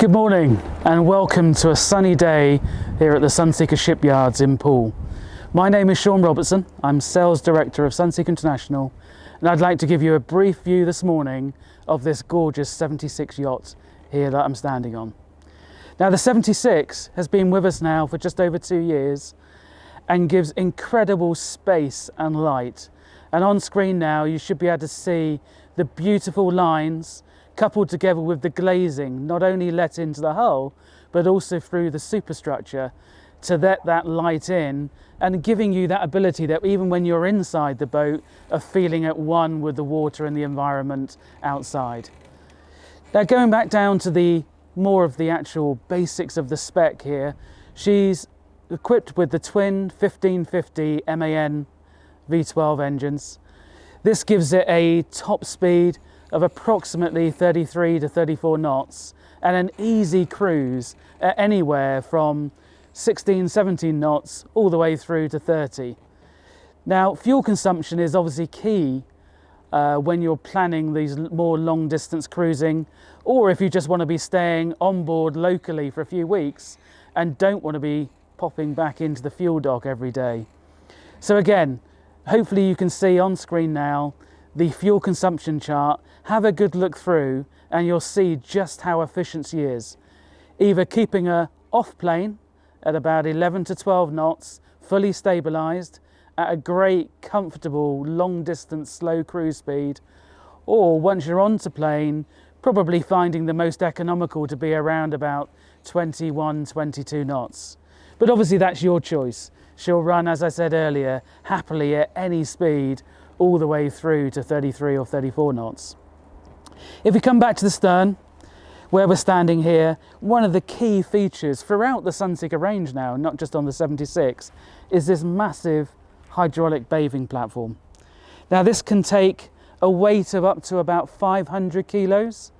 Good morning and welcome to a sunny day here at the Sunseeker shipyards in Poole. My name is Sean Robertson. I'm Sales Director of Sunseeker International, and I'd like to give you a brief view this morning of this gorgeous 76 yacht here that I'm standing on. Now the 76 has been with us now for just over 2 years and gives incredible space and light. And on screen now you should be able to see the beautiful lines coupled together with the glazing, not only let into the hull, but also through the superstructure to let that light in and giving you that ability that even when you're inside the boat of feeling at one with the water and the environment outside. Now going back down to the more of the actual basics of the spec here, she's equipped with the twin 1550 MAN V12 engines. This gives it a top speed of approximately 33 to 34 knots and an easy cruise at anywhere from 16, 17 knots all the way through to 30. Now fuel consumption is obviously key when you're planning these more long distance cruising, or if you just want to be staying on board locally for a few weeks and don't want to be popping back into the fuel dock every day. So again, hopefully you can see on screen now the fuel consumption chart. Have a good look through and you'll see just how efficient she is. Either keeping her off plane at about 11 to 12 knots, fully stabilized at a great, comfortable, long distance, slow cruise speed, or once you're onto plane, probably finding the most economical to be around about 21, 22 knots. But obviously that's your choice. She'll run, as I said earlier, happily at any speed all the way through to 33 or 34 knots. If we come back to the stern, where we're standing here, one of the key features throughout the Sunseeker range now, not just on the 76, is this massive hydraulic bathing platform. Now this can take a weight of up to about 500 kilos,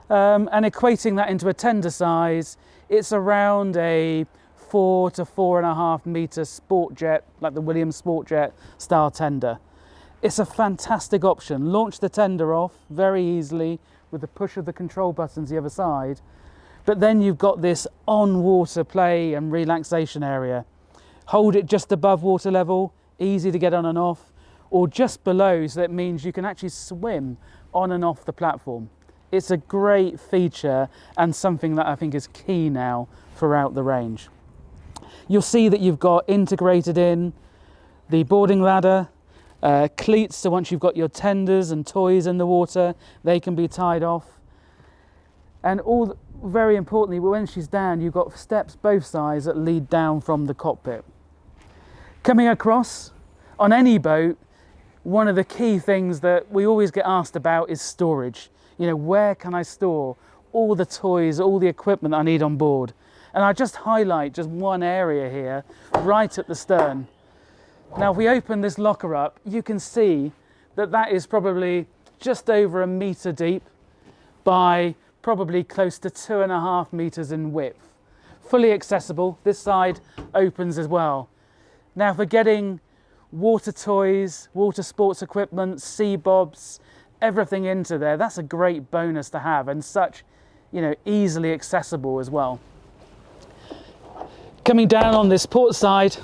and equating that into a tender size, it's around a 4 to 4.5 meter sport jet, like the Williams sport jet style tender. It's a fantastic option. Launch the tender off very easily with the push of the control buttons the other side, but then you've got this on water play and relaxation area. Hold it just above water level, easy to get on and off, or just below, so that means you can actually swim on and off the platform. It's a great feature and something that I think is key now throughout the range. You'll see that you've got integrated in the boarding ladder, cleats, so once you've got your tenders and toys in the water, they can be tied off. And very importantly, when she's down, you've got steps both sides that lead down from the cockpit. Coming across, on any boat, one of the key things that we always get asked about is storage. You know, where can I store all the toys, all the equipment I need on board? And I just highlight just one area here, right at the stern. Now if we open this locker up, you can see that that is probably just over 1 meter deep by probably close to 2.5 meters in width. Fully accessible. This side opens as well. Now for getting water toys, water sports equipment, sea bobs, everything into there, that's a great bonus to have, and such, you know, easily accessible as well. Coming down on this port side,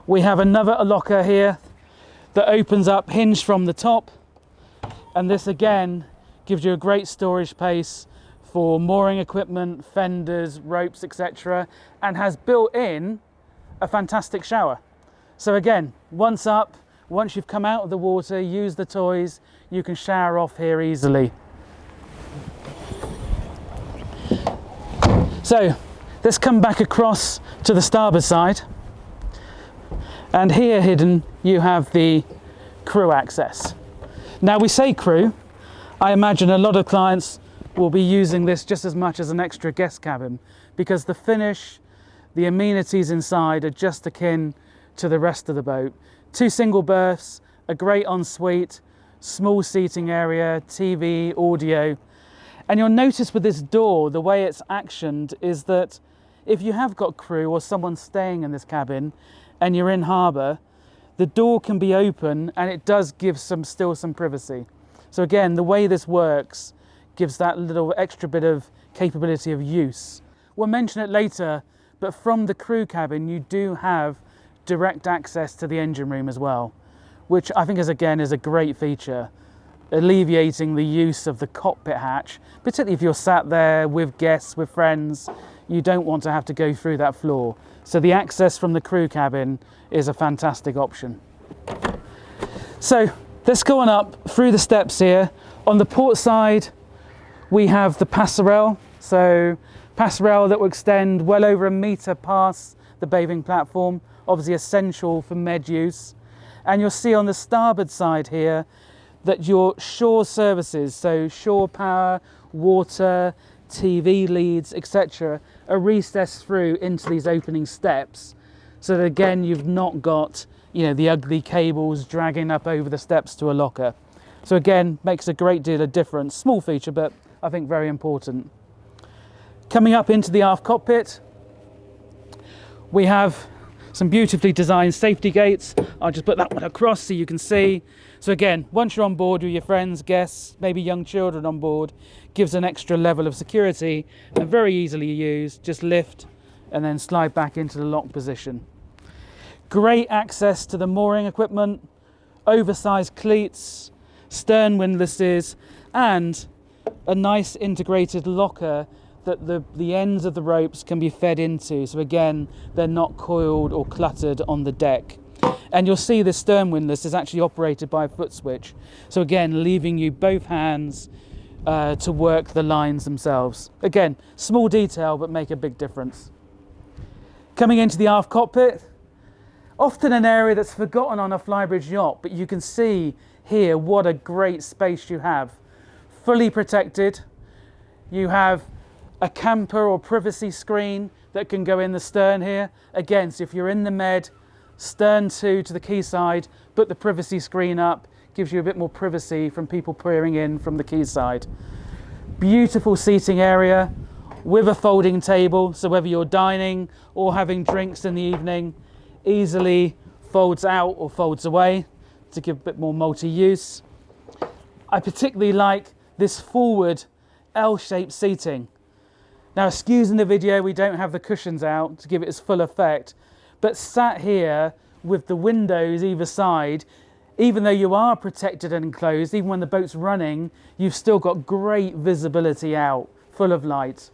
we have another locker here that opens up, hinged from the top, and this again gives you a great storage space for mooring equipment, fenders, ropes, etc., and has built in a fantastic shower. So again, once you've come out of the water, use the toys, you can shower off here easily. So let's come back across to the starboard side. And here hidden, you have the crew access. Now we say crew, I imagine a lot of clients will be using this just as much as an extra guest cabin, because the finish, the amenities inside are just akin to the rest of the boat. 2 single berths, a great ensuite, small seating area, TV, audio. And you'll notice with this door, the way it's actioned is that if you have got crew or someone staying in this cabin and you're in harbour, the door can be open and it does give still some privacy. So again, the way this works gives that little extra bit of capability of use. We'll mention it later, but from the crew cabin you do have direct access to the engine room as well, which I think is a great feature, alleviating the use of the cockpit hatch, particularly if you're sat there with guests, with friends. You don't want to have to go through that floor. So the access from the crew cabin is a fantastic option. So let's go on up through the steps here. On the port side, we have the passerelle. So passerelle that will extend well over a metre past the bathing platform, obviously essential for med use. And you'll see on the starboard side here that your shore services, so shore power, water, TV leads, etc., are recessed through into these opening steps, so that again you've not got, you know, the ugly cables dragging up over the steps to a locker. So again, makes a great deal of difference. Small feature, but I think very important. Coming up into the aft cockpit, we have some beautifully designed safety gates. I'll just put that one across so you can see. So again, once you're on board with your friends, guests, maybe young children on board, gives an extra level of security and very easily used. Just lift and then slide back into the lock position. Great access to the mooring equipment, oversized cleats, stern windlasses, and a nice integrated locker that the ends of the ropes can be fed into. So again, they're not coiled or cluttered on the deck. And you'll see this stern windlass is actually operated by a foot switch. So again, leaving you both hands to work the lines themselves. Again, small detail, but make a big difference. Coming into the aft cockpit, often an area that's forgotten on a Flybridge yacht, but you can see here what a great space you have. Fully protected. You have a camper or privacy screen that can go in the stern here. Again, so if you're in the med, stern to the quayside, put the privacy screen up, gives you a bit more privacy from people peering in from the quayside. Beautiful seating area with a folding table, so whether you're dining or having drinks in the evening, easily folds out or folds away to give a bit more multi-use. I particularly like this forward L-shaped seating. Now, excuse in the video, we don't have the cushions out to give it its full effect, but sat here with the windows either side, even though you are protected and enclosed, even when the boat's running, you've still got great visibility out, full of light.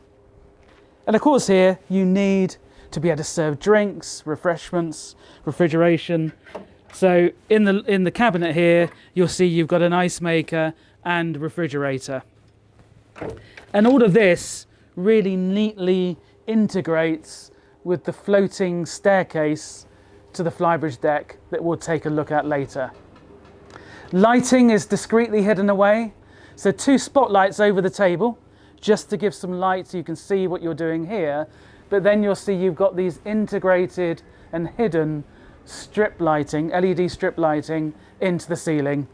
And of course here, you need to be able to serve drinks, refreshments, refrigeration. So in the cabinet here, you'll see you've got an ice maker and refrigerator. And all of this really neatly integrates with the floating staircase to the Flybridge deck that we'll take a look at later. Lighting is discreetly hidden away, so 2 spotlights over the table just to give some light so you can see what you're doing here, but then you'll see you've got these integrated and hidden strip lighting, LED strip lighting into the ceiling,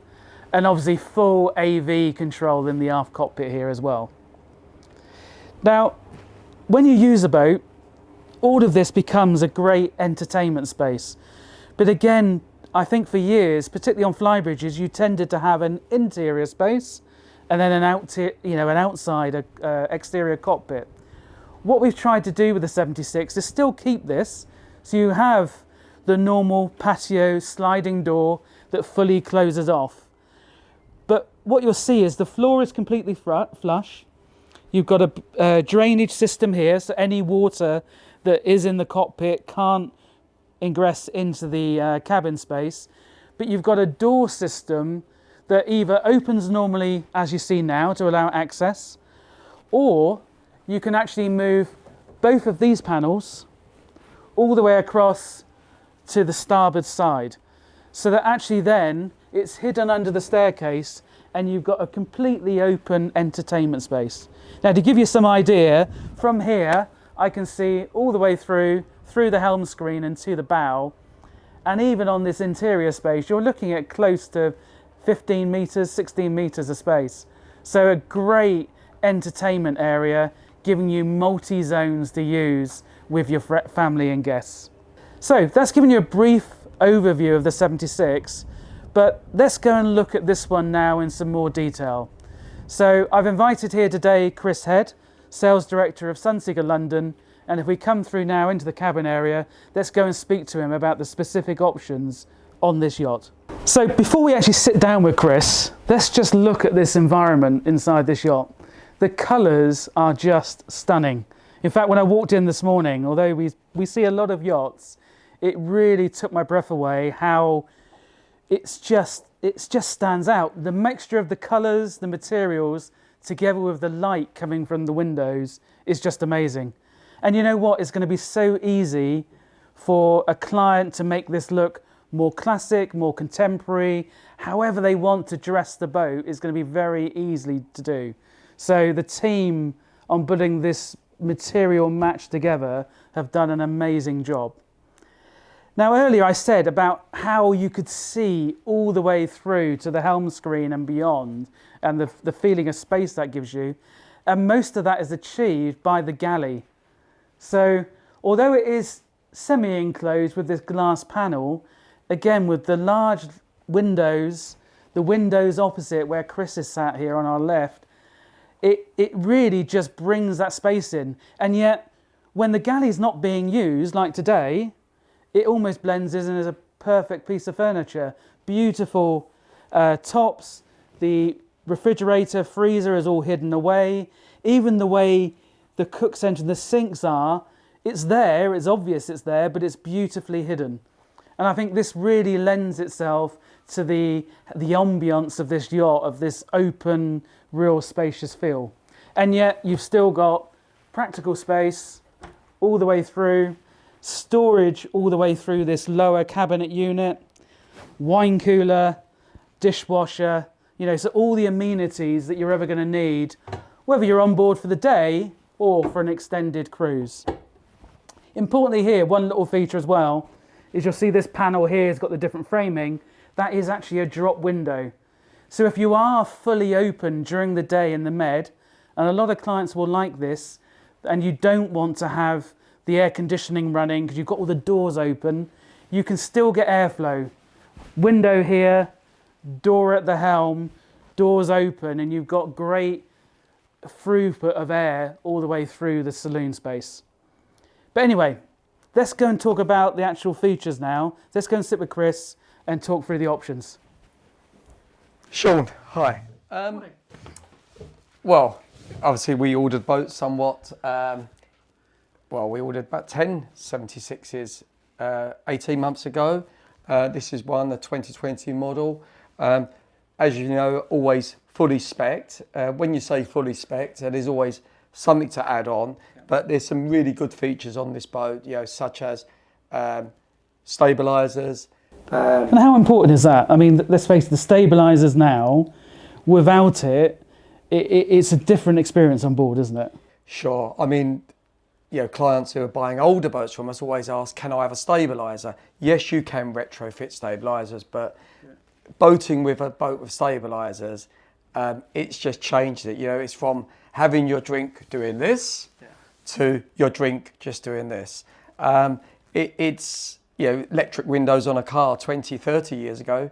and obviously full AV control in the aft cockpit here as well. Now, when you use a boat, all of this becomes a great entertainment space. But again, I think for years, particularly on Flybridges, you tended to have an interior space and then an outside exterior cockpit. What we've tried to do with the 76 is still keep this, so you have the normal patio sliding door that fully closes off. But what you'll see is the floor is completely flush. You've got a drainage system here, so any water that is in the cockpit can't ingress into the cabin space. But you've got a door system that either opens normally, as you see now, to allow access, or you can actually move both of these panels all the way across to the starboard side, so that actually then it's hidden under the staircase and you've got a completely open entertainment space. Now, to give you some idea, from here I can see all the way through the helm screen and to the bow, and even on this interior space you're looking at close to 15 meters, 16 meters of space. So a great entertainment area, giving you multi-zones to use with your family and guests. So that's given you a brief overview of the 76, but let's go and look at this one now in some more detail. So I've invited here today Chris Head, Sales Director of Sunseeker London, and if we come through now into the cabin area, let's go and speak to him about the specific options on this yacht. So before we actually sit down with Chris, let's just look at this environment inside this yacht. The colours are just stunning. In fact, when I walked in this morning, although we see a lot of yachts, it really took my breath away how it just stands out. The mixture of the colours, the materials, together with the light coming from the windows is just amazing. And you know what? It's going to be so easy for a client to make this look more classic, more contemporary. However they want to dress the boat is going to be very easy to do. So the team on putting this material match together have done an amazing job. Now earlier I said about how you could see all the way through to the helm screen and beyond, and the feeling of space that gives you, and most of that is achieved by the galley. So although it is semi-enclosed with this glass panel, again with the large windows, the windows opposite where Chris is sat here on our left, it really just brings that space in. And yet when the galley is not being used, like today, it almost blends in as a perfect piece of furniture. Beautiful tops, the refrigerator, freezer is all hidden away. Even the way the cook centre and the sinks are, it's there, it's obvious it's there, but it's beautifully hidden. And I think this really lends itself to the ambience of this yacht, of this open, real spacious feel. And yet you've still got practical space all the way through, storage all the way through this lower cabinet unit, wine cooler, dishwasher, you know, so all the amenities that you're ever going to need, whether you're on board for the day or for an extended cruise. Importantly here, one little feature as well, is you'll see this panel here has got the different framing. That is actually a drop window. So if you are fully open during the day in the med, and a lot of clients will like this, and you don't want to have the air conditioning running because you've got all the doors open, you can still get airflow. Window here, door at the helm, doors open, and you've got great throughput of air all the way through the saloon space. But anyway, let's go and talk about the actual features now. Let's go and sit with Chris and talk through the options. Sean, hi. Well, obviously we ordered boats somewhat. We ordered about 10 76s 18 months ago. This is one, the 2020 model. As you know, always fully spec'd. When you say fully spec'd, there's always something to add on, but there's some really good features on this boat, you know, such as stabilisers. And how important is that? I mean, let's face it, the stabilisers now, without it's a different experience on board, isn't it? Sure. I mean, you know, clients who are buying older boats from us always ask, can I have a stabiliser? Yes, you can retrofit stabilisers, but boating with a boat with stabilisers, it's just changed it. You know, it's from having your drink doing this to your drink just doing this. It's, you know, electric windows on a car 20, 30 years ago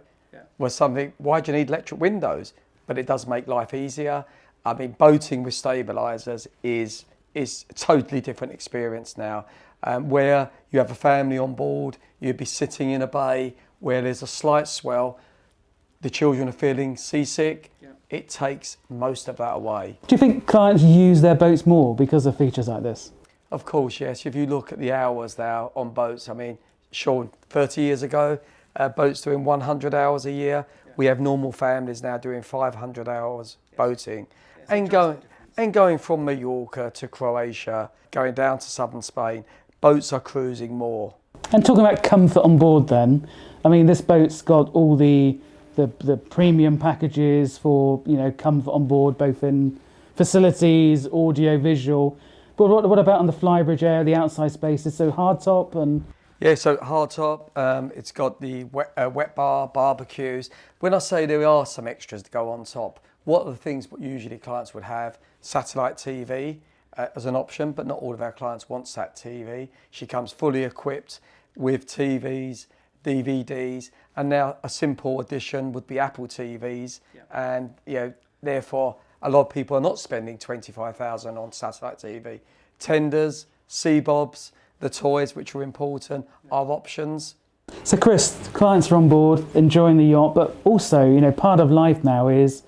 was something, why do you need electric windows? But it does make life easier. I mean, boating with stabilisers is a totally different experience now. Where you have a family on board, you'd be sitting in a bay where there's a slight swell, the children are feeling seasick, it takes most of that away. Do you think clients use their boats more because of features like this? Of course, yes. If you look at the hours now on boats, I mean, Sean, 30 years ago, boats doing 100 hours a year. We have normal families now doing 500 hours boating. And going from Mallorca to Croatia, going down to southern Spain, boats are cruising more. And talking about comfort on board then, I mean, this boat's got all the premium packages for, you know, comfort on board, both in facilities, audio, visual. But what about on the Flybridge area, the outside spaces? So hardtop and... Yeah, so hardtop, it's got the wet bar, barbecues. When I say there are some extras to go on top, what are the things that usually clients would have? Satellite TV as an option, but not all of our clients want sat TV. She comes fully equipped with TVs, DVDs, and now a simple addition would be Apple TVs, and, you know, therefore a lot of people are not spending 25,000 on satellite TV. Tenders, C-bobs, the toys, which are important, are options. So Chris, clients are on board, enjoying the yacht, but also, you know, part of life now is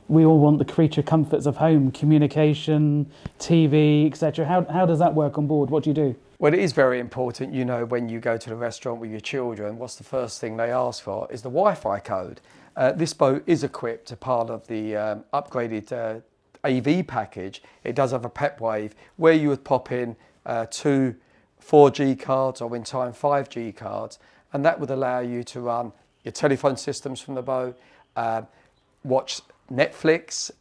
we all want the creature comforts of home, communication, TV, etc. How does that work on board? What do you do? Well, it is very important, you know, when you go to the restaurant with your children, what's the first thing they ask for is the Wi-Fi code. This boat is equipped, a part of the upgraded AV package. It does have a PepWave where you would pop in 2 4G cards or in time 5G cards, and that would allow you to run your telephone systems from the boat, watch Netflix,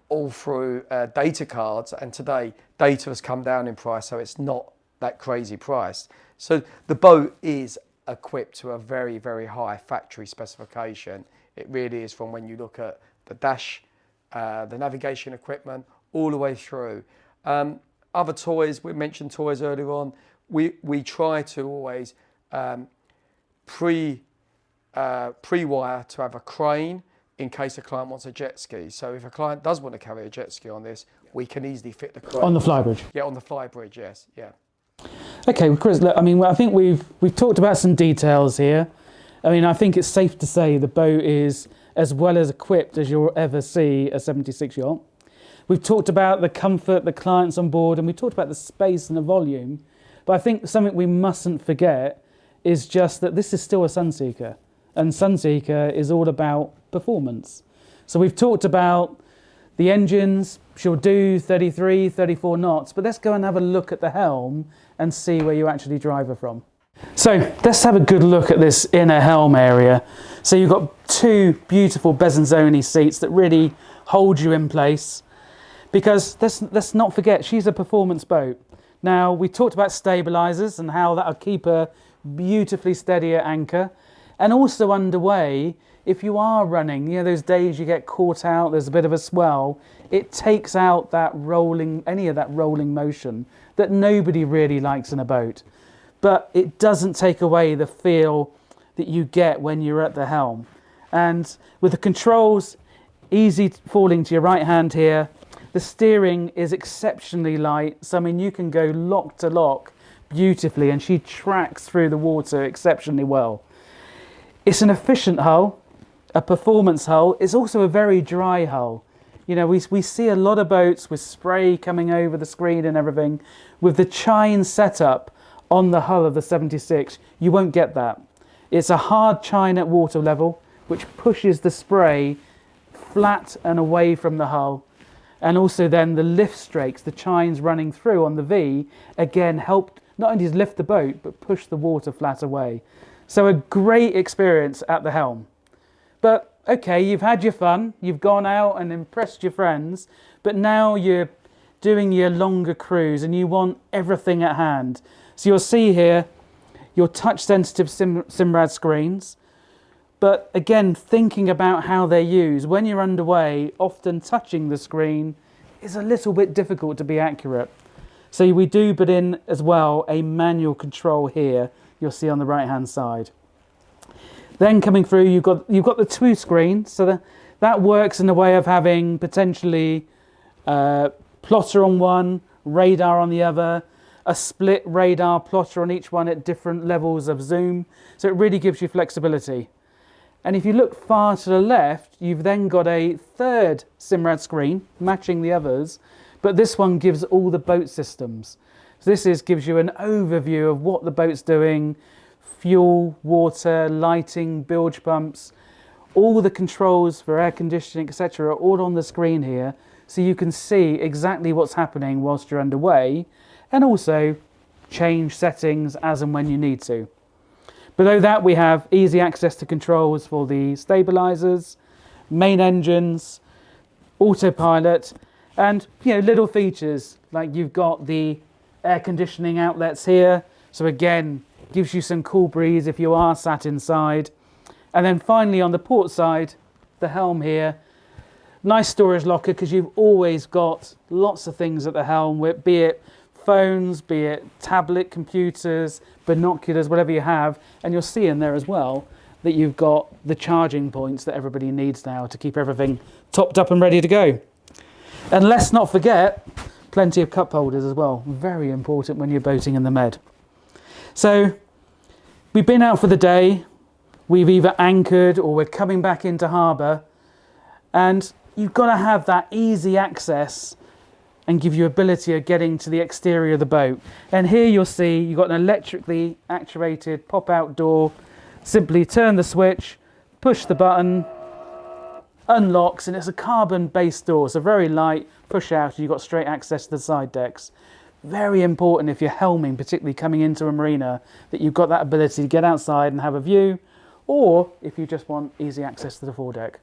all through data cards. And today data has come down in price, so it's not that crazy price. So the boat is equipped to a very, very high factory specification. It really is, from when you look at the dash, the navigation equipment, all the way through. Other toys, we mentioned toys earlier on. We try to always pre-wire to have a crane in case a client wants a jet ski. So if a client does want to carry a jet ski on this, we can easily fit the crane. On the Flybridge? Yeah, on the Flybridge, yes, yeah. Okay, well, Chris, look, I mean, I think we've talked about some details here. I mean, I think it's safe to say the boat is as well as equipped as you'll ever see a 76 yacht. We've talked about the comfort, the clients on board, and we talked about the space and the volume. But I think something we mustn't forget is just that this is still a Sunseeker, and Sunseeker is all about performance. So we've talked about the engines, she'll do 33, 34 knots, but let's go and have a look at the Helm and see where you actually drive her from. So let's have a good look at this inner Helm area. So you've got 2 beautiful Bezanzoni seats that really hold you in place, because let's not forget, she's a performance boat. Now, we talked about stabilisers and how that'll keep her beautifully steady at anchor, and also underway, if you are running, you know, those days you get caught out, there's a bit of a swell, it takes out that rolling, any of that rolling motion that nobody really likes in a boat. But it doesn't take away the feel that you get when you're at the helm. And with the controls easy falling to your right hand here, the steering is exceptionally light. So I mean, you can go lock to lock beautifully, and she tracks through the water exceptionally well. It's an efficient hull, a performance hull. It's also a very dry hull. You know, we see a lot of boats with spray coming over the screen and everything. With the chine setup on the hull of the 76, you won't get that. It's a hard chine at water level, which pushes the spray flat and away from the hull. And also then the lift strakes, the chines running through on the V, again help not only to lift the boat, but push the water flat away. So a great experience at the helm. But okay, you've had your fun, you've gone out and impressed your friends, but now you're doing your longer cruise and you want everything at hand. So you'll see here your touch-sensitive Simrad screens, but again, thinking about how they're used. When you're underway, often touching the screen is a little bit difficult to be accurate. So we do put in as well a manual control here, you'll see on the right-hand side. Then coming through, you've got the 2 screens, so that works in a way of having potentially plotter on one, radar on the other, a split radar plotter on each one at different levels of zoom. So it really gives you flexibility. And if you look far to the left, you've then got a 3rd Simrad screen matching the others, but this one gives all the boat systems. So this gives you an overview of what the boat's doing, fuel, water, lighting, bilge pumps, all the controls for air conditioning, etc. are all on the screen here, so you can see exactly what's happening whilst you're underway, and also change settings as and when you need to. Below that, we have easy access to controls for the stabilizers, main engines, autopilot, and little features like you've got the air conditioning outlets here. So again, gives you some cool breeze if you are sat inside. And then finally on the port side, the helm here, nice storage locker, because you've always got lots of things at the helm, be it phones, be it tablet computers, binoculars, whatever you have. And you'll see in there as well that you've got the charging points that everybody needs now to keep everything topped up and ready to go. And let's not forget, plenty of cup holders as well. Very important when you're boating in the Med. So we've been out for the day. We've either anchored or we're coming back into harbour. And you've got to have that easy access and give you ability of getting to the exterior of the boat. And here you'll see you've got an electrically actuated pop-out door. Simply turn the switch, push the button, unlocks, and it's a carbon-based door, so very light, push out, and you've got straight access to the side decks. Very important if you're helming, particularly coming into a marina, that you've got that ability to get outside and have a view, or if you just want easy access to the foredeck.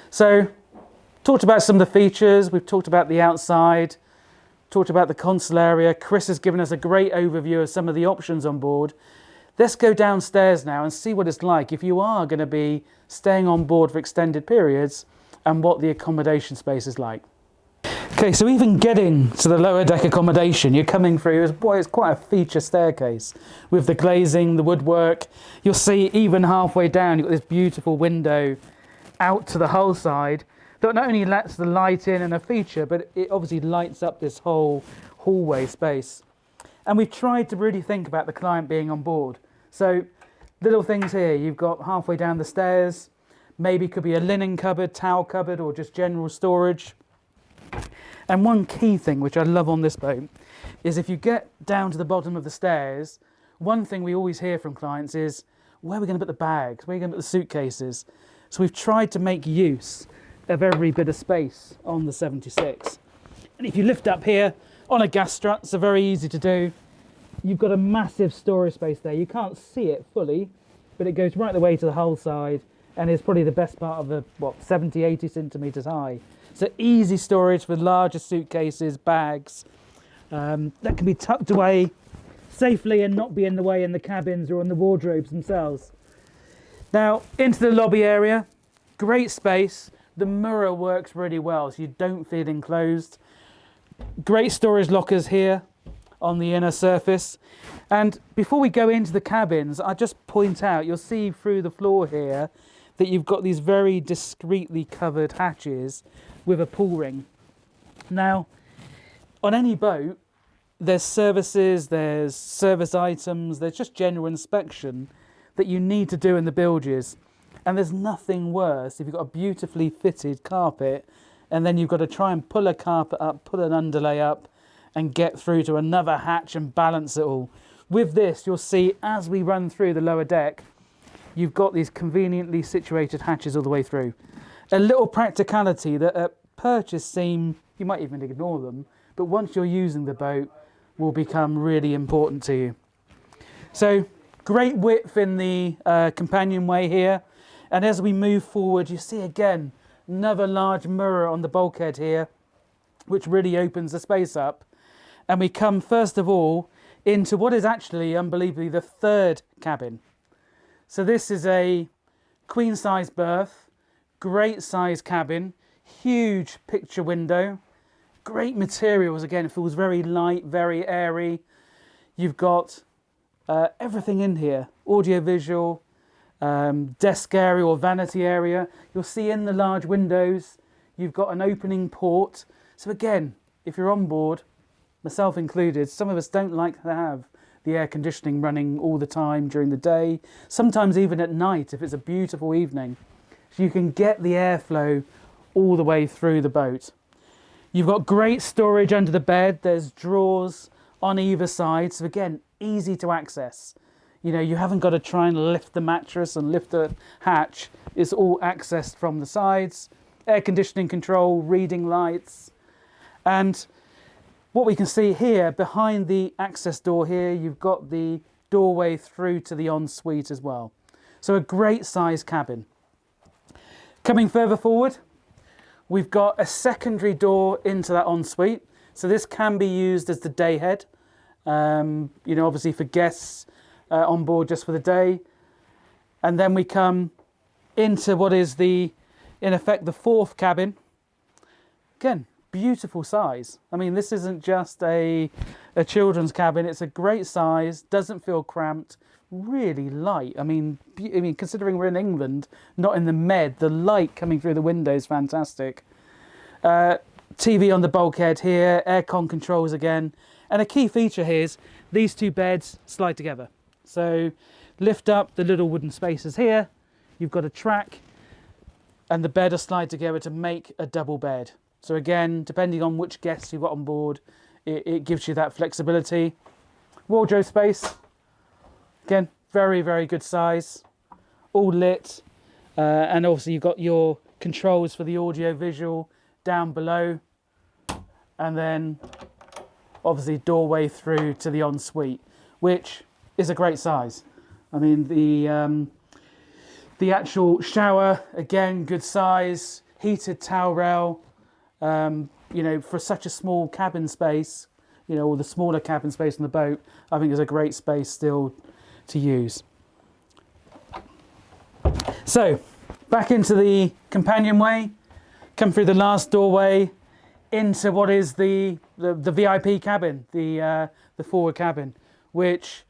So, talked about some of the features, we've talked about the outside, talked about the console area. Chris has given us a great overview of some of the options on board. Let's go downstairs now and see what it's like if you are going to be staying on board for extended periods and what the accommodation space is like. Okay, so even getting to the lower deck accommodation, you're coming through, boy, it's quite a feature staircase with the glazing, the woodwork. You'll see even halfway down, you've got this beautiful window out to the hull side that not only lets the light in and a feature, but it obviously lights up this whole hallway space. And we've tried to really think about the client being on board. So little things here, you've got halfway down the stairs, maybe could be a linen cupboard, towel cupboard, or just general storage. And one key thing which I love on this boat is if you get down to the bottom of the stairs, one thing we always hear from clients is, where are we going to put the bags? Where are we going to put the suitcases? So we've tried to make use of every bit of space on the 76. And if you lift up here on a gas strut, so very easy to do. You've got a massive storage space there. You can't see it fully, but it goes right the way to the hull side and is probably the best part of the, 70, 80 centimetres high. So easy storage for larger suitcases, bags, that can be tucked away safely and not be in the way in the cabins or in the wardrobes themselves. Now, into the lobby area, great space. The mirror works really well, so you don't feel enclosed. Great storage lockers here on the inner surface. And before we go into the cabins, I just point out, you'll see through the floor here that you've got these very discreetly covered hatches with a pull ring. Now, on any boat, there's services, there's service items, there's just general inspection that you need to do in the bilges. And there's nothing worse if you've got a beautifully fitted carpet and then you've got to try and pull a carpet up, pull an underlay up and get through to another hatch and balance it all. With this, you'll see as we run through the lower deck, you've got these conveniently situated hatches all the way through. A little practicality that at purchase seem, you might even ignore them, but once you're using the boat will become really important to you. So great width in the companionway here. And as we move forward, you see again, another large mirror on the bulkhead here, which really opens the space up. And we come first of all into what is actually unbelievably the third cabin. So this is a queen size berth, great size cabin, huge picture window, great materials. Again, it feels very light, very airy. You've got everything in here, audio visual, desk area or vanity area. You'll see in the large windows, you've got an opening port. So again, if you're on board, myself included, some of us don't like to have the air conditioning running all the time during the day, sometimes even at night if it's a beautiful evening. So you can get the airflow all the way through the boat. You've got great storage under the bed. There's drawers on either side. So again, easy to access. You know, you haven't got to try and lift the mattress and lift the hatch. It's all accessed from the sides. Air conditioning control, reading lights. And what we can see here, behind the access door here, you've got the doorway through to the ensuite as well. So a great size cabin. Coming further forward, we've got a secondary door into that ensuite. So this can be used as the day head, you know, obviously for guests on board just for the day. And then we come into what is in effect, the fourth cabin. Again, beautiful size. I mean, this isn't just a children's cabin. It's a great size, doesn't feel cramped, really light. I mean, considering we're in England, not in the Med, the light coming through the window is fantastic. TV on the bulkhead here, aircon controls again. And a key feature here is these two beds slide together. So lift up the little wooden spaces here. You've got a track and the bed will slide together to make a double bed. So again, depending on which guests you've got on board, it gives you that flexibility. Wardrobe space, again, very, very good size, all lit. And obviously you've got your controls for the audio visual down below. And then obviously doorway through to the ensuite, which is a great size. I mean, the actual shower, again, good size, heated towel rail, you know, for such a small cabin space, you know, or the smaller cabin space on the boat, I think is a great space still to use. So, back into the companionway, come through the last doorway into what is the VIP cabin, the forward cabin, which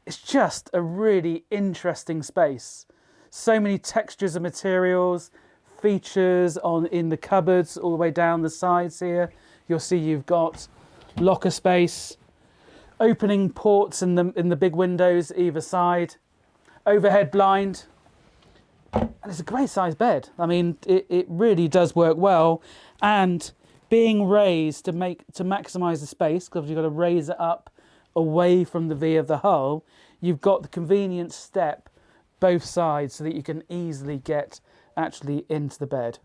is just a really interesting space. So many textures of materials, features in the cupboards all the way down the sides here. You'll see you've got locker space, opening ports in the big windows either side, overhead blind, and it's a great size bed. I mean, it really does work well, and being raised to maximise the space, because you've got to raise it up away from the V of the hull, you've got the convenient step both sides so that you can easily get actually into the bed.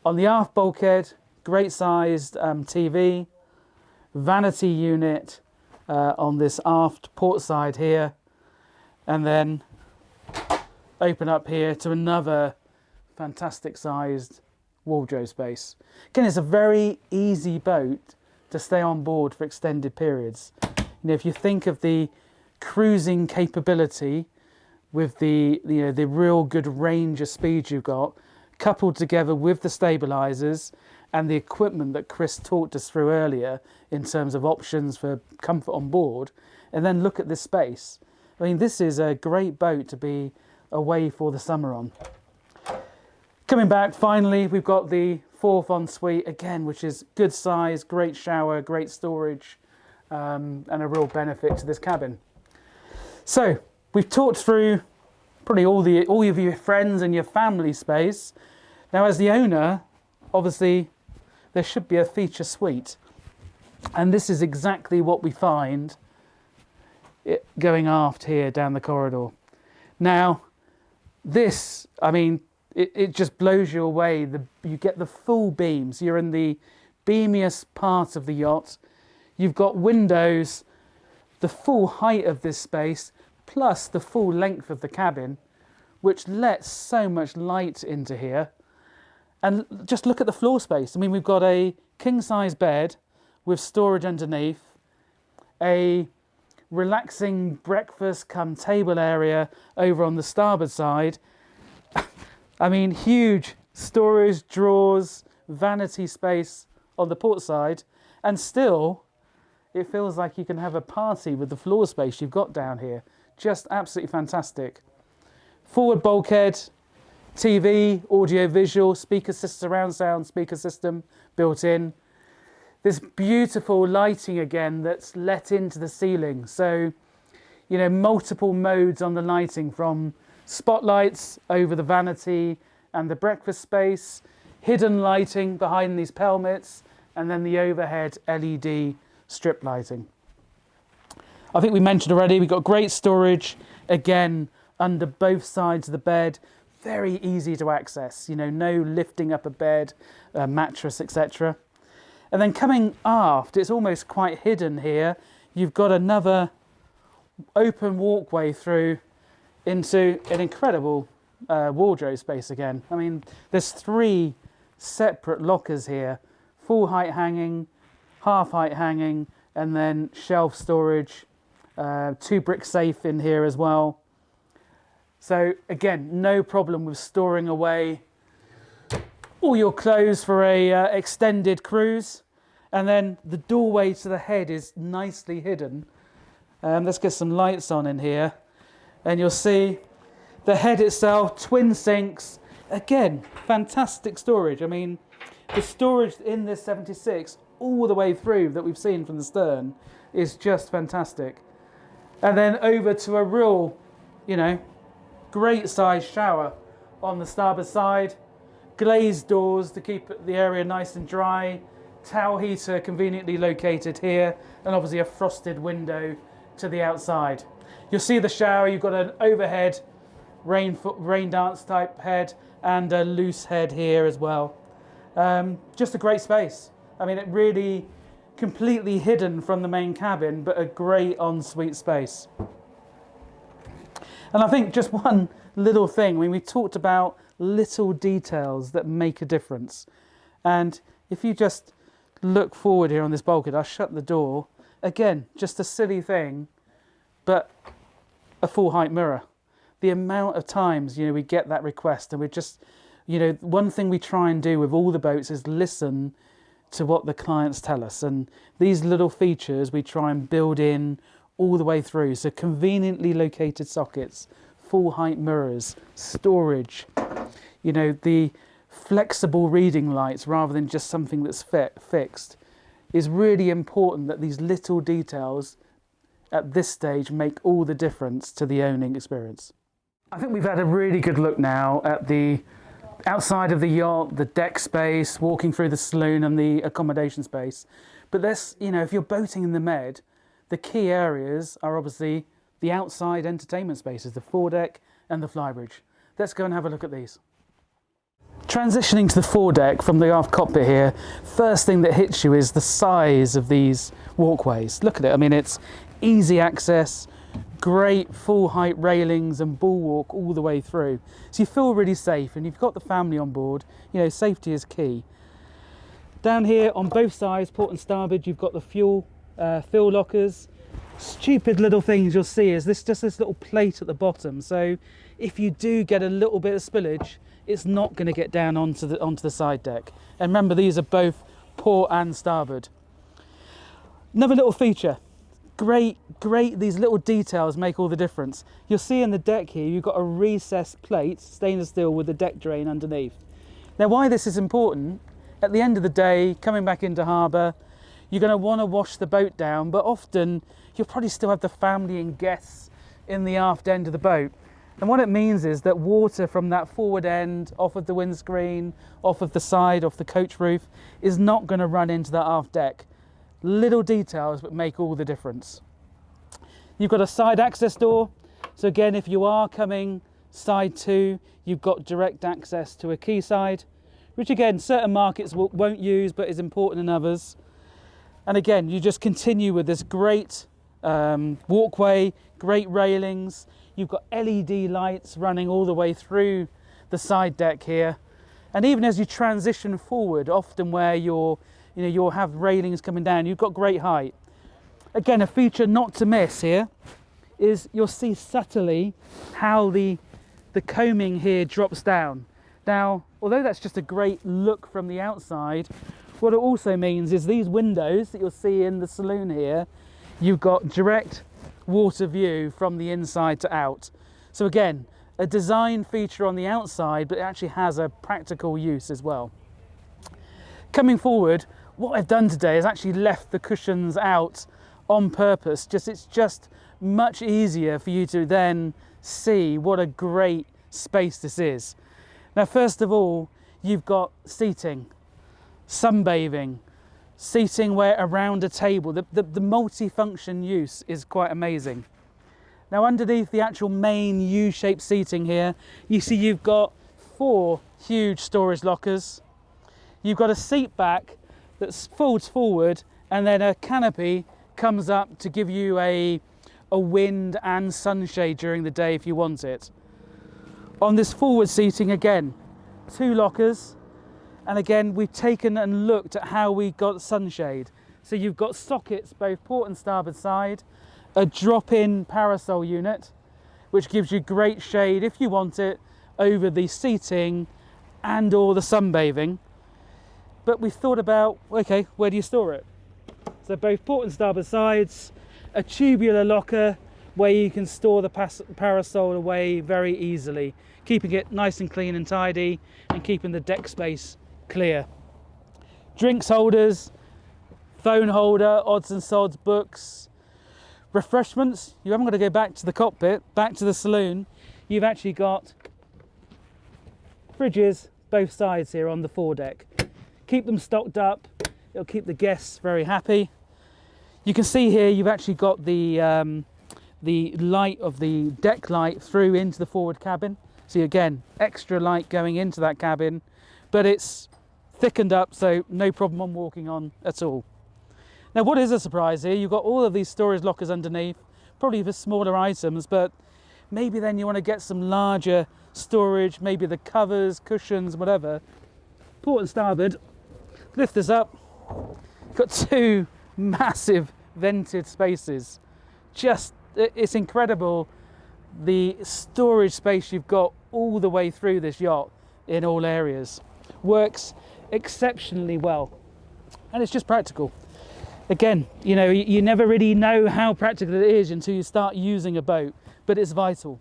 On the aft bulkhead, great sized TV, vanity unit on this aft port side here, and then open up here to another fantastic sized wardrobe space. Again, it's a very easy boat to stay on board for extended periods. You know, if you think of the cruising capability with the real good range of speed you've got, coupled together with the stabilizers and the equipment that Chris talked us through earlier in terms of options for comfort on board, and then look at this space. I mean, this is a great boat to be away for the summer on. Coming back, finally, we've got the fourth ensuite again, which is good size, great shower, great storage, and a real benefit to this cabin. So we've talked through probably all of your friends and your family space. Now, as the owner, obviously, there should be a feature suite, and this is exactly what we find going aft here down the corridor. Now, this, I mean, it just blows you away. You get the full beams. You're in the beamiest part of the yacht. You've got windows, the full height of this space, plus the full length of the cabin, which lets so much light into here. And just look at the floor space. I mean, we've got a king-size bed with storage underneath, a relaxing breakfast come table area over on the starboard side. I mean, huge storage, drawers, vanity space on the port side, and still it feels like you can have a party with the floor space you've got down here. Just absolutely fantastic. Forward bulkhead, TV, audio visual, speaker system, surround sound speaker system built in. This beautiful lighting again that's let into the ceiling. So, you know, multiple modes on the lighting, from spotlights over the vanity and the breakfast space, hidden lighting behind these pelmets, and then the overhead LED strip lighting. I think we mentioned already, we've got great storage, again, under both sides of the bed. Very easy to access, you know, no lifting up a bed, a mattress, etc. And then coming aft, it's almost quite hidden here. You've got another open walkway through into an incredible wardrobe space again. I mean, there's 3 separate lockers here, full height hanging, half height hanging, and then shelf storage, 2 brick safe in here as well. So again, no problem with storing away all your clothes for a extended cruise. And then the doorway to the head is nicely hidden. Let's get some lights on in here, and you'll see the head itself, twin sinks. Again, fantastic storage. I mean, The storage in this 76 all the way through that we've seen from the stern is just fantastic. And then over to a real, you know, great size shower on the starboard side, glazed doors to keep the area nice and dry, towel heater conveniently located here, and obviously a frosted window to the outside. You'll see the shower, you've got an overhead rain dance type head and a loose head here as well. Just a great space. I mean, it really completely hidden from the main cabin, but a great ensuite space. And I think just one little thing, I mean, we talked about little details that make a difference. And if you just look forward here on this bulkhead, I'll shut the door. Again, just a silly thing, but a full height mirror. The amount of times, you know, we get that request, and we're just, you know, one thing we try and do with all the boats is listen to what the clients tell us. And these little features we try and build in all the way through. So conveniently located sockets, full height mirrors, storage, you know, the flexible reading lights rather than just something that's fixed is really important, that these little details at this stage make all the difference to the owning experience. I think we've had a really good look now at the outside of the yacht, the deck space, walking through the saloon and the accommodation space. But this, you know, if you're boating in the Med, the key areas are obviously the outside entertainment spaces, the foredeck and the flybridge. Let's go and have a look at these. Transitioning to the foredeck from the aft cockpit here, first thing that hits you is the size of these walkways. Look at it, I mean, it's easy access, great full height railings and bulwark all the way through. So you feel really safe, and you've got the family on board, you know, safety is key. Down here on both sides, port and starboard, you've got the fuel fill lockers. Stupid little things you'll see is this little plate at the bottom. So if you do get a little bit of spillage, it's not going to get down onto the side deck. And remember, these are both port and starboard. Another little feature. Great, these little details make all the difference. You'll see in the deck here, you've got a recessed plate, stainless steel with the deck drain underneath. Now, why this is important, at the end of the day, coming back into harbour, you're going to want to wash the boat down, but often you'll probably still have the family and guests in the aft end of the boat. And what it means is that water from that forward end, off of the windscreen, off of the side, off the coach roof, is not going to run into that aft deck. Little details but make all the difference. You've got a side access door. So again, if you are coming side two, you've got direct access to a quayside, which again, certain markets won't use, but is important in others. And again, you just continue with this great walkway, great railings. You've got LED lights running all the way through the side deck here. And even as you transition forward, often where you'll have railings coming down, you've got great height. Again, a feature not to miss here is you'll see subtly how the coaming here drops down. Now, although that's just a great look from the outside, what it also means is these windows that you'll see in the saloon here, you've got direct water view from the inside to out. So again, a design feature on the outside, but it actually has a practical use as well. Coming forward, what I've done today is actually left the cushions out on purpose. It's just much easier for you to then see what a great space this is. Now, first of all, you've got seating, sunbathing, seating where around a table. The multi-function use is quite amazing. Now, underneath the actual main U-shaped seating here, you see you've got 4 huge storage lockers. You've got a seat back that folds forward, and then a canopy comes up to give you a wind and sunshade during the day if you want it. On this forward seating, again, 2 lockers, and again we've taken and looked at how we got sunshade. So you've got sockets both port and starboard side, a drop-in parasol unit which gives you great shade if you want it over the seating and or the sunbathing. But we've thought about, okay, where do you store it? So both port and starboard sides, a tubular locker where you can store the parasol away very easily, keeping it nice and clean and tidy and keeping the deck space clear. Drinks holders, phone holder, odds and sods, books, refreshments. You haven't got to go back to the cockpit, back to the saloon. You've actually got fridges both sides here on the foredeck. Keep them stocked up. It'll keep the guests very happy. You can see here you've actually got the light of the deck light through into the forward cabin. So again, extra light going into that cabin, but it's thickened up, so no problem on walking on at all. Now, what is a surprise here, you've got all of these storage lockers underneath, probably for smaller items, but maybe then you want to get some larger storage, maybe the covers, cushions, whatever. Port and starboard, lift this up. You've got two massive vented spaces. It's incredible the storage space you've got all the way through this yacht in all areas. Works exceptionally well, and it's just practical. Again, you know, you never really know how practical it is until you start using a boat, but it's vital.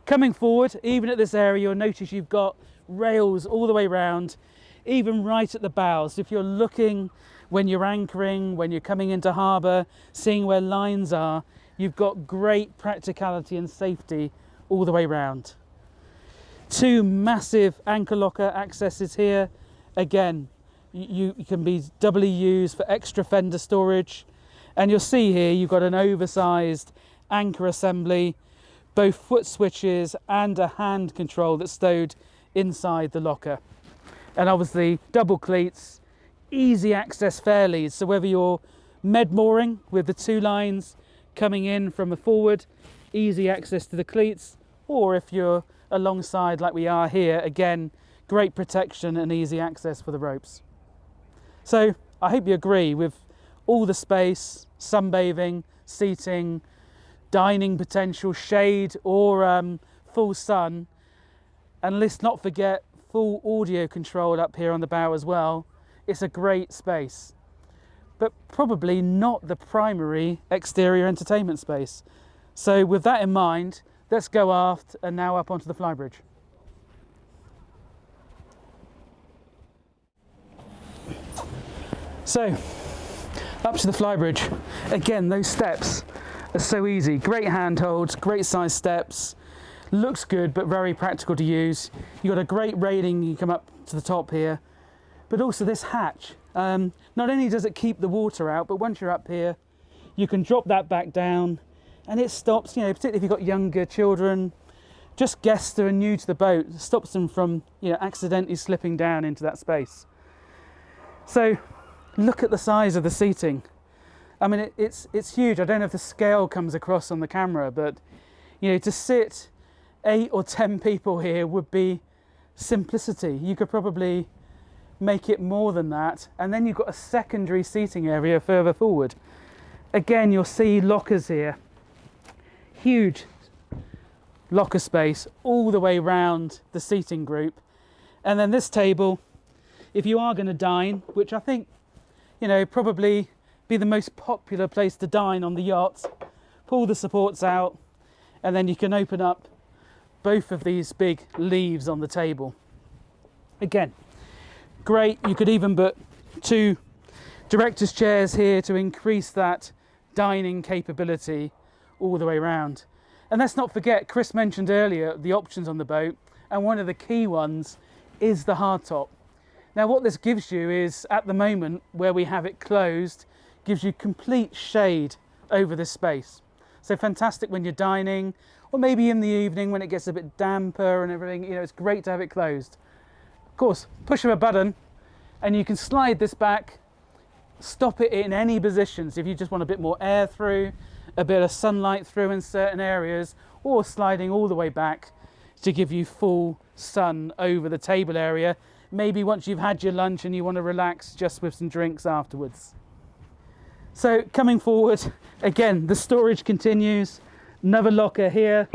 Coming forward, even at this area, you'll notice you've got rails all the way around, even right at the bows. If you're looking when you're anchoring, when you're coming into harbour, seeing where lines are, you've got great practicality and safety all the way around. Two massive anchor locker accesses here. Again, you can be doubly used for extra fender storage. And you'll see here you've got an oversized anchor assembly, both foot switches and a hand control that's stowed inside the locker. And obviously double cleats, easy access fairleads. So whether you're med mooring with the two lines coming in from the forward, easy access to the cleats, or if you're alongside like we are here, again, great protection and easy access for the ropes. So I hope you agree with all the space, sunbathing, seating, dining potential, shade or full sun. And let's not forget full audio control up here on the bow as well. It's a great space, but probably not the primary exterior entertainment space. So with that in mind, let's go aft and now up onto the Flybridge. So, up to the Flybridge. Again, those steps are so easy. Great handholds, great size steps. Looks good, but very practical to use. You've got a great railing, you come up to the top here, but also this hatch. Not only does it keep the water out, but once you're up here, you can drop that back down and it stops, you know, particularly if you've got younger children, just guests that are new to the boat, it stops them from, you know, accidentally slipping down into that space. So, look at the size of the seating. I mean, it's huge. I don't know if the scale comes across on the camera, but you know, to sit 8 or 10 people here would be simplicity. You could probably make it more than that. And then you've got a secondary seating area further forward. Again, you'll see lockers here. Huge locker space all the way around the seating group. And then this table, if you are going to dine, which I think, you know, probably be the most popular place to dine on the yacht, pull the supports out, and then you can open up both of these big leaves on the table. Again, great. You could even put 2 director's chairs here to increase that dining capability all the way around. And let's not forget, Chris mentioned earlier the options on the boat, and one of the key ones is the hardtop. Now what this gives you is, at the moment where we have it closed, gives you complete shade over this space. So fantastic when you're dining, or maybe in the evening when it gets a bit damper and everything, you know, it's great to have it closed. Of course, push of a button and you can slide this back, stop it in any positions. If you just want a bit more air through, a bit of sunlight through in certain areas, or sliding all the way back to give you full sun over the table area. Maybe once you've had your lunch and you want to relax just with some drinks afterwards. So coming forward, again, the storage continues, another locker here,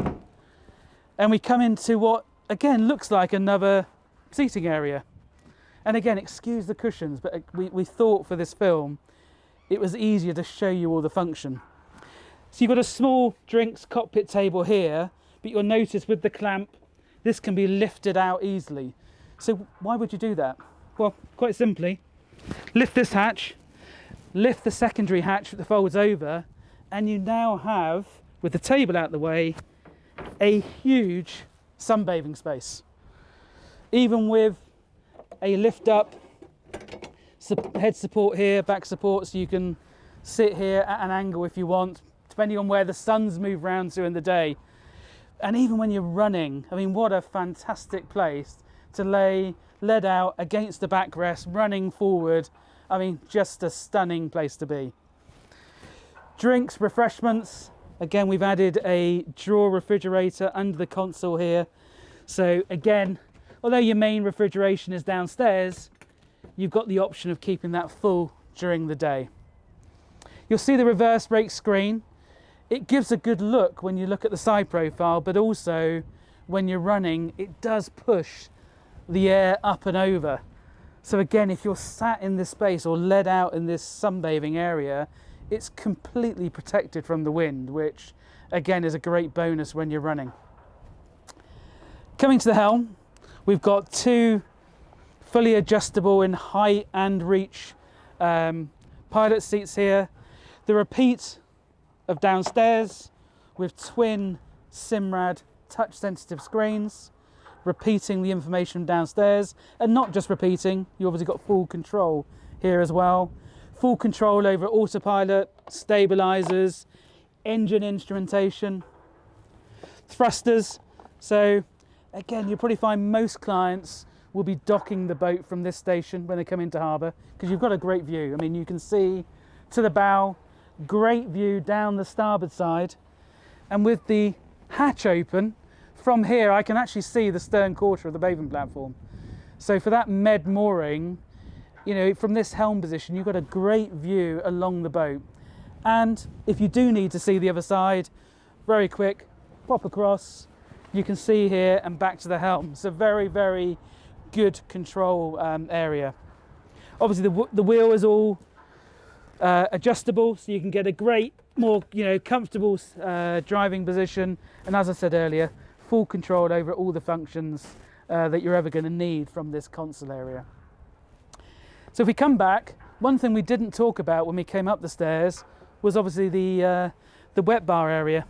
and we come into what again looks like another seating area. And again, excuse the cushions, but we thought for this film it was easier to show you all the function. So you've got a small drinks cockpit table here, but you'll notice with the clamp, this can be lifted out easily. So why would you do that? Well, quite simply, lift this hatch, lift the secondary hatch that folds over, and you now have, with the table out the way, a huge sunbathing space. Even with a lift up, head support here, back support, so you can sit here at an angle if you want, depending on where the sun's moved round to in the day. And even when you're running, I mean, what a fantastic place to lay lead out against the backrest, running forward. I mean, just a stunning place to be. Drinks, refreshments. Again, we've added a drawer refrigerator under the console here. So again, although your main refrigeration is downstairs, you've got the option of keeping that full during the day. You'll see the reverse brake screen. It gives a good look when you look at the side profile, but also when you're running, it does push the air up and over. So again, if you're sat in this space or led out in this sunbathing area, it's completely protected from the wind, which again is a great bonus when you're running. Coming to the helm, we've got two fully adjustable in height and reach pilot seats here. The repeat of downstairs with twin Simrad touch sensitive screens, repeating the information downstairs, and not just repeating, you obviously got full control here as well. Full control over autopilot, stabilizers, engine instrumentation, thrusters. So again, you'll probably find most clients will be docking the boat from this station when they come into harbour, because you've got a great view. I mean, you can see to the bow, great view down the starboard side, and with the hatch open, from here I can actually see the stern quarter of the bathing platform. So for that med mooring, you know, from this helm position, you've got a great view along the boat. And if you do need to see the other side, very quick, pop across, you can see here and back to the helm. It's a very, very good control area. Obviously the wheel is all adjustable, so you can get a great, more comfortable driving position. And as I said earlier, full control over all the functions that you're ever going to need from this console area. So if we come back, one thing we didn't talk about when we came up the stairs was obviously the wet bar area.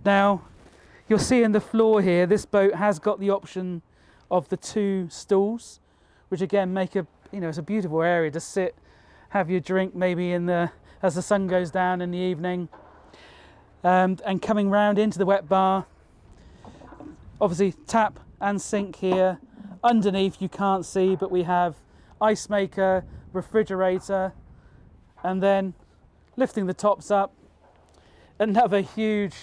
Now you'll see in the floor here, this boat has got the option of the two stools, which again make a it's a beautiful area to sit, have your drink maybe as the sun goes down in the evening. And coming round into the wet bar, obviously tap and sink here. Underneath you can't see, but we have ice maker, refrigerator, and then lifting the tops up, another huge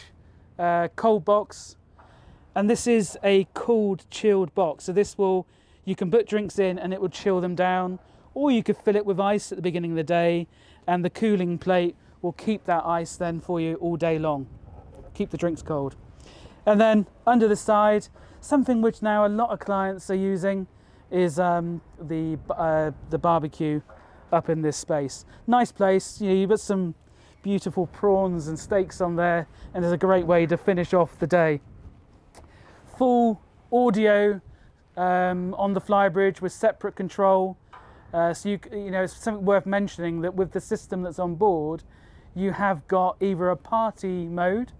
cold box. And this is a cooled, chilled box. So this you can put drinks in and it will chill them down, or you could fill it with ice at the beginning of the day, and the cooling plate will keep that ice then for you all day long, keep the drinks cold. And then under the side, something which now a lot of clients are using is the barbecue up in this space. Nice place, you put some beautiful prawns and steaks on there, and it's a great way to finish off the day. Full audio on the Flybridge with separate control. So it's something worth mentioning that with the system that's on board, you have got either a party mode,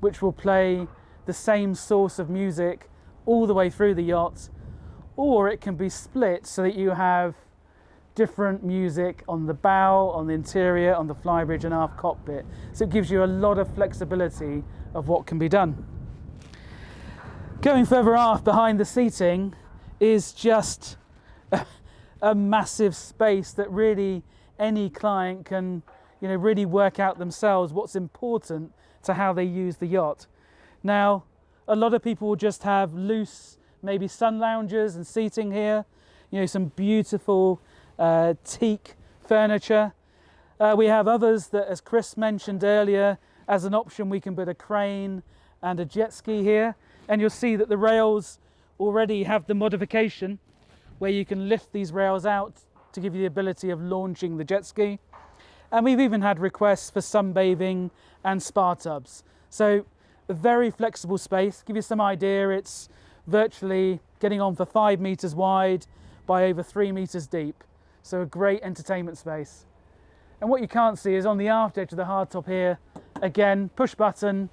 which will play the same source of music all the way through the yacht, or it can be split so that you have different music on the bow, on the interior, on the Flybridge and aft cockpit. So it gives you a lot of flexibility of what can be done. Going further aft behind the seating is just a massive space that really any client can really work out themselves what's important to how they use the yacht. Now, a lot of people will just have loose, maybe sun loungers and seating here, some beautiful teak furniture. We have others that, as Chris mentioned earlier, as an option we can put a crane and a jet ski here, and you'll see that the rails already have the modification where you can lift these rails out to give you the ability of launching the jet ski. And we've even had requests for sunbathing and spa tubs. So a very flexible space. Give you some idea, it's virtually getting on for 5 meters wide by over 3 meters deep. So a great entertainment space. And what you can't see is on the aft edge of the hardtop here, again, push button,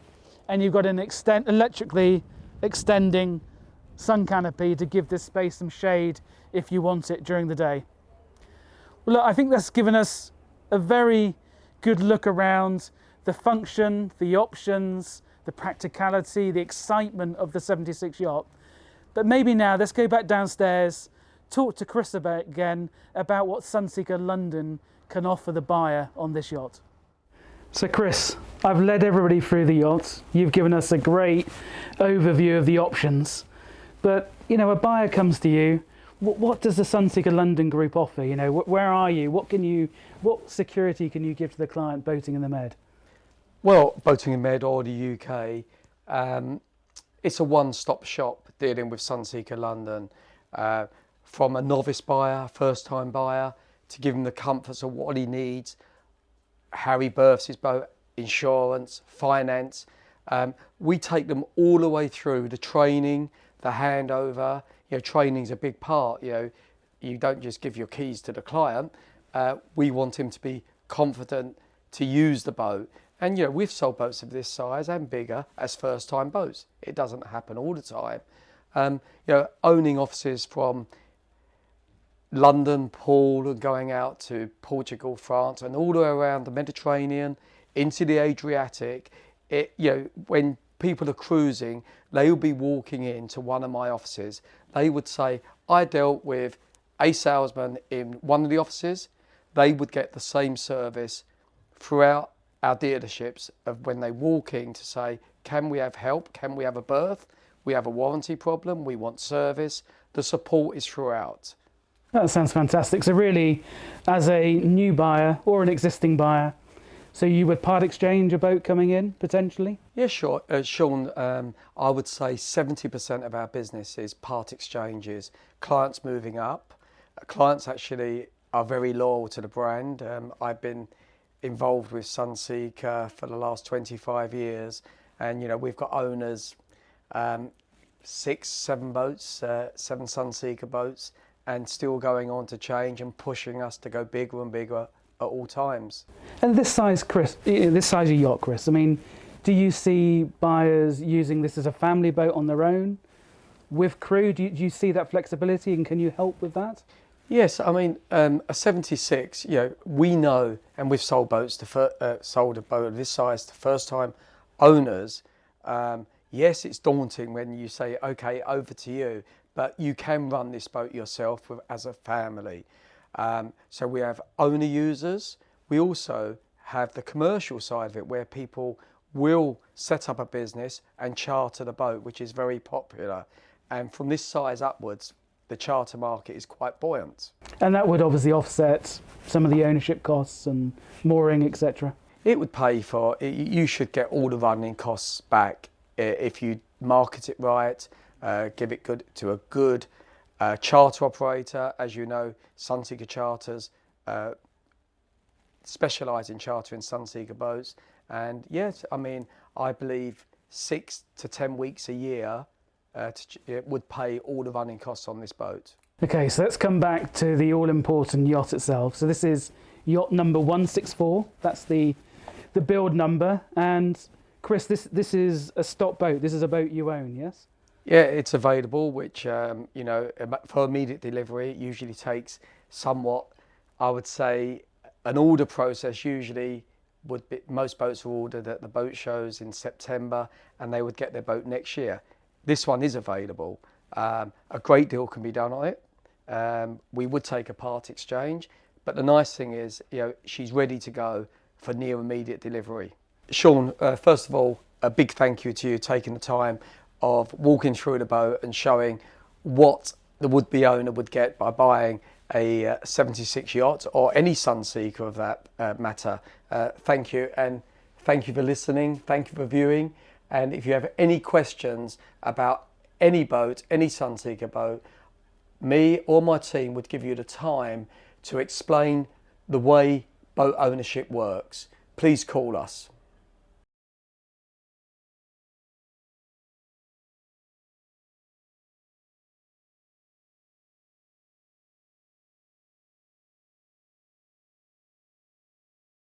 and you've got an electrically extending sun canopy to give this space some shade if you want it during the day. Well, look, I think that's given us a very good look around the function, the options, the practicality, the excitement of the 76 yacht. But maybe now let's go back downstairs, talk to Chris again about what Sunseeker London can offer the buyer on this yacht. So Chris, I've led everybody through the yacht. You've given us a great overview of the options. But, you know, a buyer comes to you. What does the Sunseeker London group offer? You know, where are you? What security can you give to the client boating in the Med? Well, boating in Med or the UK, it's a one-stop shop dealing with Sunseeker London. From a novice buyer, first-time buyer, to give him the comforts of what he needs, how he berths his boat, insurance, finance. We take them all the way through the training, the handover. You know, training's a big part. You know, you don't just give your keys to the client. We want him to be confident to use the boat. And, you know, we've sold boats of this size and bigger as first-time boats. It doesn't happen all the time. You know, owning offices from London, Poole, and going out to Portugal, France, and all the way around the Mediterranean, into the Adriatic. You know, when people are cruising, they will be walking into one of my offices. They would say, I dealt with a salesman in one of the offices. They would get the same service throughout our dealerships of when they walk in to say, can we have help? Can we have a berth? We have a warranty problem. We want service. The support is throughout. That sounds fantastic. So really, as a new buyer or an existing buyer, so you would part exchange a boat coming in, potentially? Yeah, sure. Sean, I would say 70% of our business is part exchanges, clients moving up. Clients actually are very loyal to the brand. I've been involved with Sunseeker for the last 25 years. And, you know, we've got owners, 6, 7 boats, 7 Sunseeker boats, and still going on to change and pushing us to go bigger and bigger at all times. And this size, Chris, this size of yacht, Chris, I mean, do you see buyers using this as a family boat on their own with crew? Do you see that flexibility, and can you help with that? Yes, I mean, a 76, you know, we know, and we've sold boats to sold a boat of this size to first-time owners. Yes, it's daunting when you say, okay, over to you, but you can run this boat yourself as a family. So we have owner users. We also have the commercial side of it, where people will set up a business and charter the boat, which is very popular. And from this size upwards, the charter market is quite buoyant. And that would obviously offset some of the ownership costs and mooring, etc. It would pay for it. You should get all the running costs back if you market it right, give it to a good charter operator. As you know, Sunseeker Charters specialise in chartering Sunseeker boats. And yes, I mean, I believe 6 to 10 weeks a year it would pay all the running costs on this boat. Okay, so let's come back to the all-important yacht itself. So this is yacht number 164. That's the build number. And Chris, this is a stock boat. This is a boat you own, yes? Yeah, it's available, which, you know, for immediate delivery, it usually takes somewhat, I would say, an order process usually would be, most boats are ordered at the boat shows in September, and they would get their boat next year. This one is available. A great deal can be done on it. We would take a part exchange, but the nice thing is, you know, she's ready to go for near immediate delivery. Sean, first of all, a big thank you to you taking the time of walking through the boat and showing what the would-be owner would get by buying a 76 yacht, or any Sunseeker of that matter. Thank you, and thank you for listening, thank you for viewing, and if you have any questions about any boat, any Sunseeker boat, me or my team would give you the time to explain the way boat ownership works. Please call us.